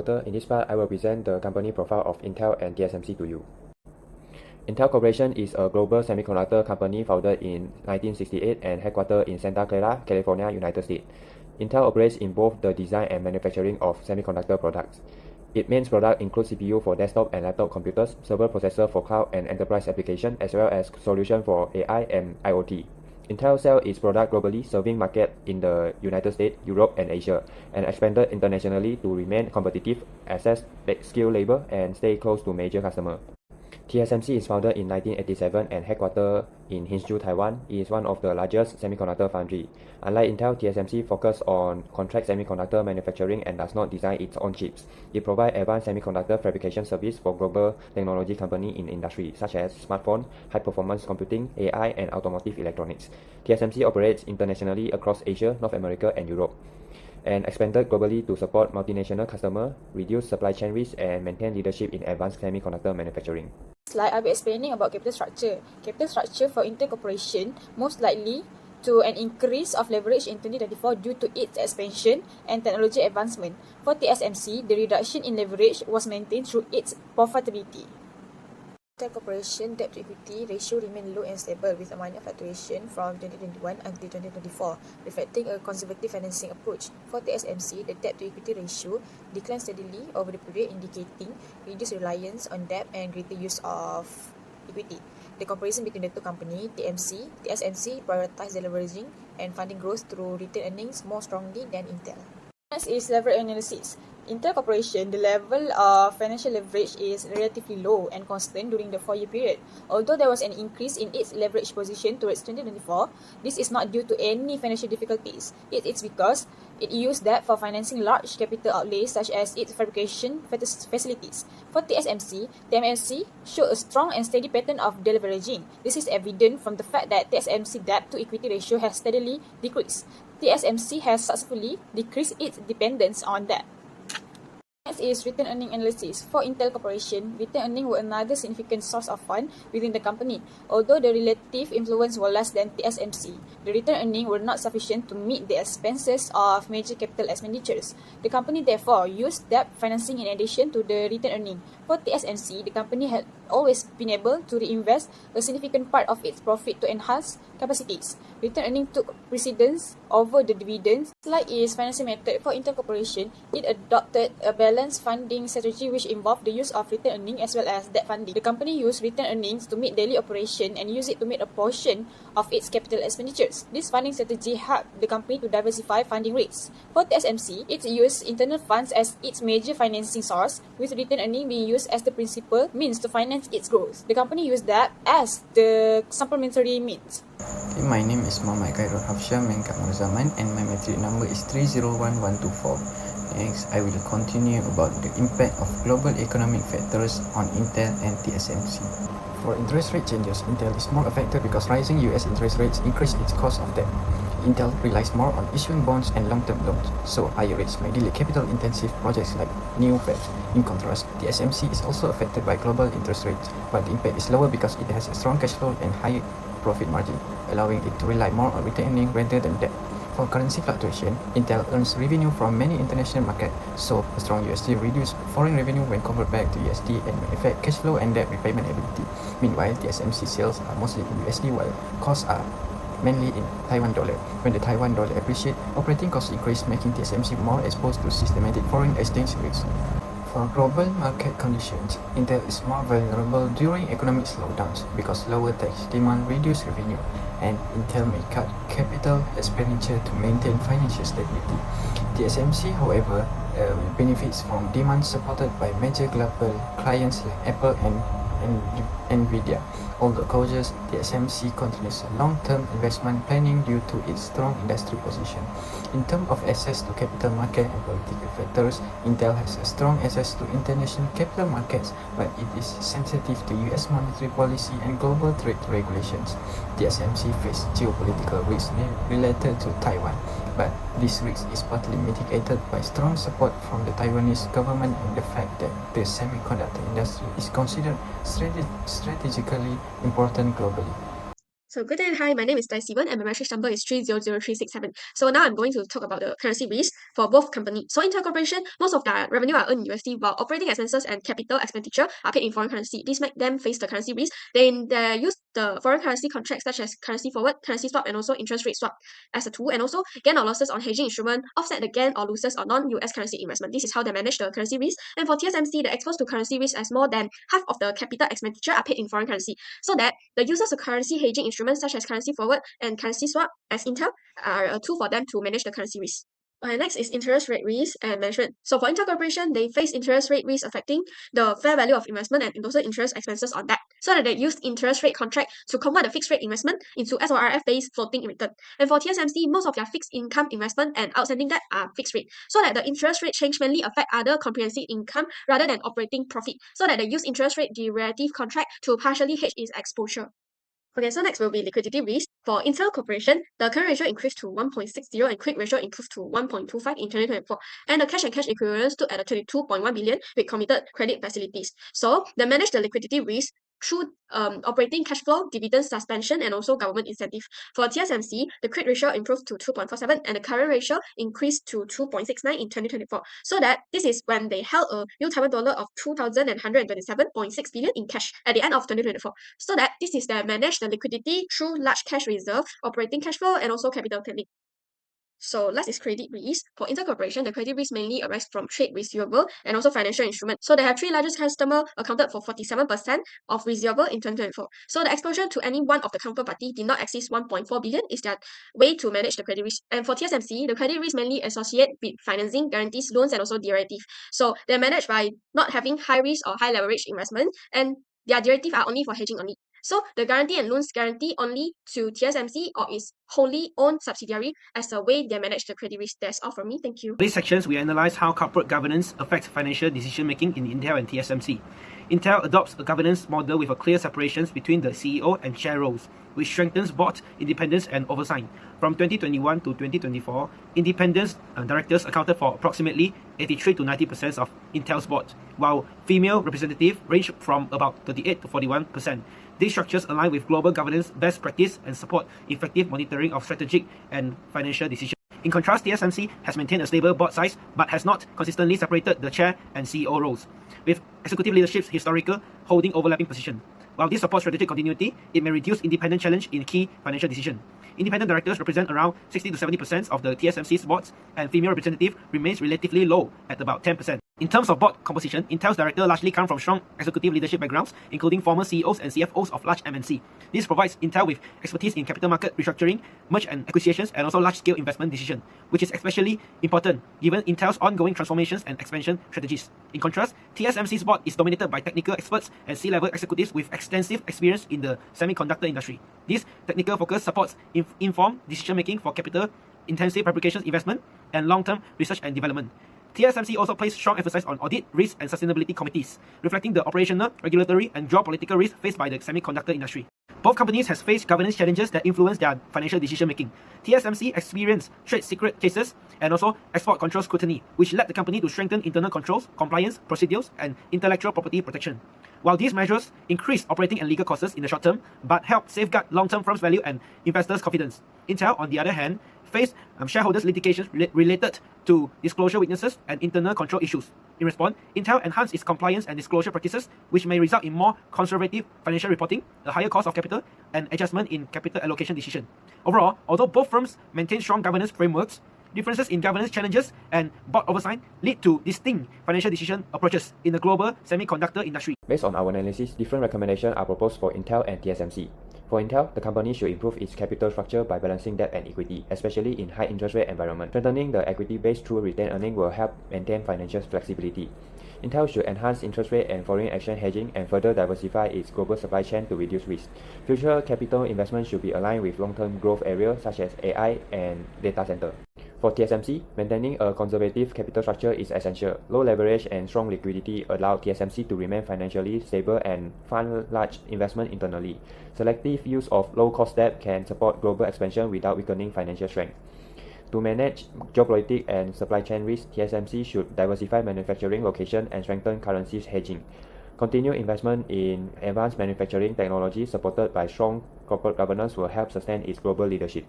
Promoter. In this part, I will present the company profile of Intel and TSMC to you. Intel Corporation is a global semiconductor company founded in 1968 and headquartered in Santa Clara, California, United States. Intel operates in both the design and manufacturing of semiconductor products. Its main products include CPU for desktop and laptop computers, server processor for cloud and enterprise applications, as well as solutions for AI and IoT. Intel sells its product globally, serving markets in the United States, Europe, and Asia, and expanded internationally to remain competitive, access skilled labor, and stay close to major customers. TSMC is founded in 1987 and headquartered in Hsinchu, Taiwan. It is one of the largest semiconductor foundry. Unlike Intel, TSMC focuses on contract semiconductor manufacturing and does not design its own chips. It provides advanced semiconductor fabrication service for global technology companies in industries such as smartphone, high-performance computing, AI, and automotive electronics. TSMC operates internationally across Asia, North America, and Europe, and expanded globally to support multinational customers, reduce supply chain risk, and maintain leadership in advanced semiconductor manufacturing. Slide, I'll be explaining about capital structure. Capital structure for Intel Corporation most likely to an increase of leverage in 2024 due to its expansion and technology advancement. For TSMC, the reduction in leverage was maintained through its profitability. Intel Corporation debt-to-equity ratio remained low and stable with a minor fluctuation from 2021 until 2024, reflecting a conservative financing approach. For TSMC, the debt-to-equity ratio declined steadily over the period, indicating reduced reliance on debt and greater use of equity. The comparison between the two companies, TSMC prioritized deleveraging and funding growth through retained earnings more strongly than Intel. Next is leverage analysis. Intel Corporation, the level of financial leverage is relatively low and constant during the 4-year period. Although there was an increase in its leverage position towards 2024, this is not due to any financial difficulties. It is because it used debt for financing large capital outlays such as its fabrication facilities. For TSMC showed a strong and steady pattern of deleveraging. This is evident from the fact that TSMC debt-to-equity ratio has steadily decreased. TSMC has successfully decreased its dependence on debt. Next is return earning analysis. For Intel Corporation, return earning were another significant source of fund within the company. Although the relative influence was less than TSMC, the return earning were not sufficient to meet the expenses of major capital expenditures. The company therefore used debt financing in addition to the return earning. For TSMC, the company had always been able to reinvest a significant part of its profit to enhance capacities. Return earning took precedence over the dividends. Slide is financing method. For Intel Corporation, it adopted a balanced funding strategy which involved the use of return earning as well as debt funding. The company used return earnings to meet daily operation and use it to meet a portion of its capital expenditures. This funding strategy helped the company to diversify funding rates. For TSMC, it used internal funds as its major financing source, with return earning being used as the principal means to finance its growth. The company used that as the supplementary means. Okay, my name is Muhammad Khairul Hafsyah Menkap Murzaman and my metric number is 301124. Next, I will continue about the impact of global economic factors on Intel and TSMC. For interest rate changes, Intel is more affected because rising US interest rates increase its cost of debt. Intel relies more on issuing bonds and long-term loans, so higher rates may delay capital-intensive projects like new fabs. In contrast, TSMC is also affected by global interest rates, but the impact is lower because it has a strong cash flow and high profit margin, allowing it to rely more on return earning rather than debt. For currency fluctuation, Intel earns revenue from many international markets, so a strong USD reduces foreign revenue when converted back to USD and may affect cash flow and debt repayment ability. Meanwhile, TSMC sales are mostly in USD while costs are mainly in Taiwan dollar. When the Taiwan dollar appreciates, operating costs increase, making TSMC more exposed to systematic foreign exchange risks. For global market conditions, Intel is more vulnerable during economic slowdowns because lower tax demand reduces revenue, and Intel may cut capital expenditure to maintain financial stability. TSMC, however, benefits from demand supported by major global clients like Apple and Nvidia. Although cautious, TSMC continues long-term investment planning due to its strong industry position. In terms of access to capital market and political factors, Intel has a strong access to international capital markets, but it is sensitive to US monetary policy and global trade regulations. TSMC faces geopolitical risks related to Taiwan, but this risk is partly mitigated by strong support from the Taiwanese government and the fact that the semiconductor industry is considered strategically important globally. So good day, hi, my name is Steven and my message number is 300367. So now I'm going to talk about the currency risk for both companies. So Intel Corporation, most of their revenue are earned in USD, while operating expenses and capital expenditure are paid in foreign currency. This makes them face the currency risk. They use the foreign currency contracts such as currency forward, currency swap, and also interest rate swap as a tool, and also gain or losses on hedging instrument, offset the gain or losses on non-US currency investment. This is how they manage the currency risk. And for TSMC, they're exposed to currency risk as more than half of the capital expenditure are paid in foreign currency, so that the users of currency hedging instruments such as currency forward and currency swap as Intel are a tool for them to manage the currency risk. Next is interest rate risk and management. So for Intel Corporation, they face interest rate risk affecting the fair value of investment and also interest expenses on debt, so that they use interest rate contract to convert the fixed rate investment into SORF-based floating return. And for TSMC, most of their fixed income investment and outstanding debt are fixed rate, so that the interest rate change mainly affect other comprehensive income rather than operating profit, so that they use interest rate derivative contract to partially hedge its exposure. Okay, so next will be liquidity risk. For Intel Corporation, the current ratio increased to 1.60 and quick ratio improved to 1.25 in 2024. And the cash and cash equivalents stood at 22.1 billion with committed credit facilities. So they manage the liquidity risk through operating cash flow, dividend suspension, and also government incentive. For TSMC, the quick ratio improved to 2.47 and the current ratio increased to 2.69 in 2024. So that this is when they held a new Taiwan dollar of 2,127.6 billion in cash at the end of 2024. So that this is their manage the liquidity through large cash reserve, operating cash flow, and also capital technique. So last is credit risk. For Intel Corporation, the credit risk mainly arises from trade receivable and also financial instruments. So they have three largest customers accounted for 47% of receivable in 2024. So the exposure to any one of the counterparty did not exceed 1.4 billion is their way to manage the credit risk. And for TSMC, the credit risk mainly associate with financing, guarantees, loans, and also derivative. So they're managed by not having high risk or high leverage investment, and their derivative are only for hedging only. So the guarantee and loans guarantee only to TSMC or its wholly owned subsidiary as a way they manage the credit risk. That's all from me. Thank you. In these sections, we analyze how corporate governance affects financial decision-making in Intel and TSMC. Intel adopts a governance model with a clear separation between the CEO and chair roles, which strengthens board independence and oversight. From 2021 to 2024, independent directors accounted for approximately 83 to 90% of Intel's board, while female representatives range from about 38 to 41%. These structures align with global governance best practice and support effective monitoring of strategic and financial decisions. In contrast, TSMC has maintained a stable board size but has not consistently separated the chair and CEO roles, with executive leadership's historical holding overlapping positions. While this supports strategic continuity, it may reduce independent challenge in key financial decisions. Independent directors represent around 60 to 70% of the TSMC's boards, and female representative remains relatively low at about 10%. In terms of board composition, Intel's directors largely come from strong executive leadership backgrounds, including former CEOs and CFOs of large MNC. This provides Intel with expertise in capital market restructuring, merge and acquisitions, and also large-scale investment decisions, which is especially important given Intel's ongoing transformations and expansion strategies. In contrast, TSMC's board is dominated by technical experts and C-level executives with extensive experience in the semiconductor industry. This technical focus supports informed decision-making for capital-intensive fabrication investment and long-term research and development. TSMC also places strong emphasis on audit, risk, and sustainability committees, reflecting the operational, regulatory, and geopolitical risks faced by the semiconductor industry. Both companies have faced governance challenges that influence their financial decision-making. TSMC experienced trade secret cases and also export control scrutiny, which led the company to strengthen internal controls, compliance, procedures, and intellectual property protection. While these measures increase operating and legal costs in the short term, but help safeguard long-term firm's value and investors' confidence. Intel, on the other hand, faced shareholders' litigations related to disclosure weaknesses and internal control issues. In response, Intel enhanced its compliance and disclosure practices, which may result in more conservative financial reporting, a higher cost of capital, and adjustment in capital allocation decisions. Overall, although both firms maintain strong governance frameworks, differences in governance challenges and board oversight lead to distinct financial decision approaches in the global semiconductor industry. Based on our analysis, different recommendations are proposed for Intel and TSMC. For Intel, the company should improve its capital structure by balancing debt and equity, especially in high interest rate environment. Strengthening the equity base through retained earnings will help maintain financial flexibility. Intel should enhance interest rate and foreign exchange hedging and further diversify its global supply chain to reduce risk. Future capital investment should be aligned with long-term growth areas such as AI and data center. For TSMC, maintaining a conservative capital structure is essential. Low leverage and strong liquidity allow TSMC to remain financially stable and fund large investment internally. Selective use of low-cost debt can support global expansion without weakening financial strength. To manage geopolitics and supply chain risk, TSMC should diversify manufacturing location and strengthen currencies hedging. Continued investment in advanced manufacturing technology supported by strong corporate governance will help sustain its global leadership.